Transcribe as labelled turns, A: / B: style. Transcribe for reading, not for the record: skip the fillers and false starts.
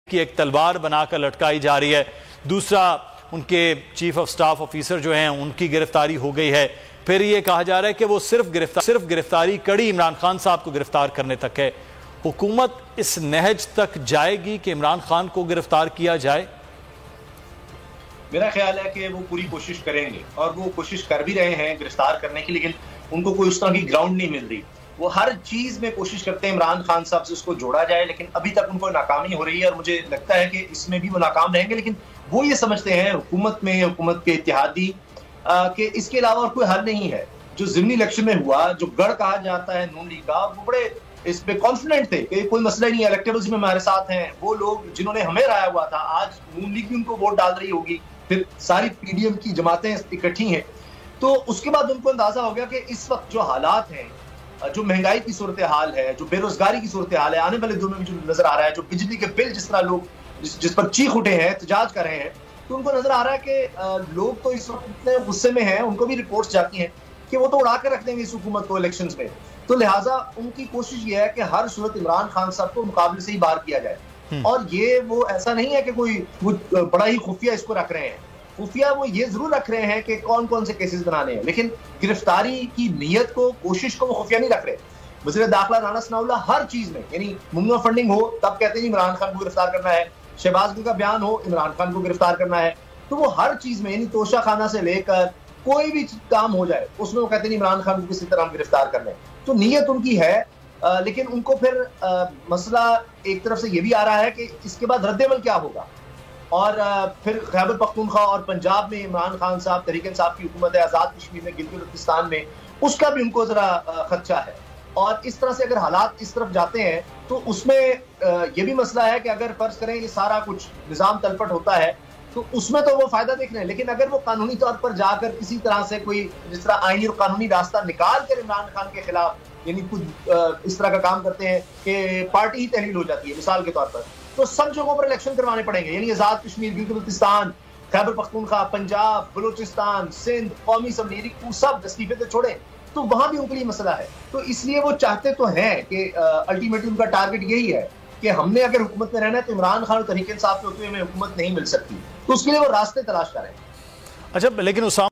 A: की एक तलवार बनाकर लटकाई जा रही है। दूसरा, उनके चीफ ऑफ स्टाफ ऑफिसर जो हैं उनकी गिरफ्तारी हो गई है। फिर ये कहा जा रहा है कि वो सिर्फ गिरफ्तारी कड़ी इमरान खान साहब को गिरफ्तार करने तक है। हुकूमत इस नहज तक जाएगी कि इमरान खान को गिरफ्तार किया जाए?
B: मेरा ख्याल है कि वो पूरी कोशिश करेंगे और वो कोशिश कर भी रहे हैं गिरफ्तार करने की, लेकिन उनको कोई उस तरह की ग्राउंड नहीं मिल रही। वो हर चीज में कोशिश करते हैं इमरान खान साहब से उसको जोड़ा जाए, लेकिन अभी तक उनको नाकामी हो रही है और मुझे लगता है कि इसमें भी वो नाकाम रहेंगे। लेकिन वो ये समझते हैं हुकूमत के इत्तेहादी कि इसके अलावा और कोई हल नहीं है। जो ज़िमनी इलेक्शन में हुआ, जो गढ़ कहा जाता है नून लीग का, वो बड़े इस पे कॉन्फिडेंट थे कि कोई मसला ही नहीं, इलेक्टेबल्स में हमारे साथ हैं। वो लोग जिन्होंने हमें राया हुआ था, आज नून लीग भी उनको वोट डाल रही होगी, फिर सारी पीडीएम की जमातें इकट्ठी हैं। तो उसके बाद उनको अंदाजा हो गया कि इस वक्त जो हालात हैं, जो महंगाई की सूरत हाल है, जो बेरोजगारी की सूरत हाल है, आने वाले दिनों में जो नजर आ रहा है, जो बिजली के बिल जिस तरह लोग जिस पर चीख उठे हैं, एहतजाज कर रहे हैं, तो उनको नजर आ रहा है कि लोग तो इस वक्त इतने गुस्से में हैं, उनको भी रिपोर्ट्स जाती हैं कि वो तो उड़ा कर रख देंगे इस हुकूमत को इलेक्शंस में। तो लिहाजा उनकी कोशिश ये है कि हर सूरत इमरान खान साहब को मुकाबले से ही बाहर किया जाए। और ये वो ऐसा नहीं है कि कोई बड़ा ही खुफिया इसको रख रहे हैं। खुफिया वो ये जरूर रख रहे हैं कि कौन कौन से केसेस बनाने हैं, लेकिन गिरफ्तारी की नीयत को, कोशिश को वो खुफिया नहीं रख रहे। वज़ीर दाखिला राना सनाउल्लाह हर चीज में, यानी मुमकिन फंडिंग हो तब कहते हैं इमरान खान को गिरफ्तार करना है, शहबाज गिल का बयान हो इमरान खान को गिरफ्तार करना है। तो वो हर चीज में, यानी तोशा खाना से लेकर कोई भी काम हो जाए उसमें वो कहते हैं इमरान खान को किसी तरह हम गिरफ्तार करना है। तो नीयत उनकी है, लेकिन उनको फिर मसला एक तरफ से ये भी आ रहा है कि इसके बाद रद्द-ए-अमल क्या होगा। और फिर खैबर पख्तूनख्वा और पंजाब में इमरान खान साहब, तहरीक इंसाफ की हुकूमत है, आज़ाद कश्मीर में, गिलगित-बल्तिस्तान में, उसका भी उनको जरा खदशा है। और इस तरह से अगर हालात इस तरफ जाते हैं तो उसमें यह भी मसला है कि अगर फर्ज करें ये सारा कुछ निजाम तलपट होता है तो उसमें तो वो फायदा देख रहे हैं, लेकिन अगर वो कानूनी तौर पर जाकर किसी तरह से कोई जिस तरह आईनी और कानूनी रास्ता निकाल कर इमरान खान के खिलाफ यानी कुछ इस तरह का काम करते हैं कि पार्टी ही तहलील हो जाती है मिसाल के तौर पर, तो सब जगहों पर इलेक्शन करवाने पड़ेंगे। यानी आजाद कश्मीर, गिलगित-बल्तिस्तान, खैबर पख्तूनख्वा, पंजाब, बलूचिस्तान, सिंध, कौमी असम्बली, सब इस्तीफे तो छोड़े, तो वहां भी उनके लिए मसला है। तो इसलिए वो चाहते तो हैं कि अल्टीमेटली उनका टारगेट यही है कि हमने अगर हुकूमत में रहना है तो इमरान खान और तहरीक इंसाफ के होते हुए हमें हुकूमत नहीं मिल सकती, तो उसके लिए वो रास्ते तलाश कर रहे हैं।
A: अच्छा, लेकिन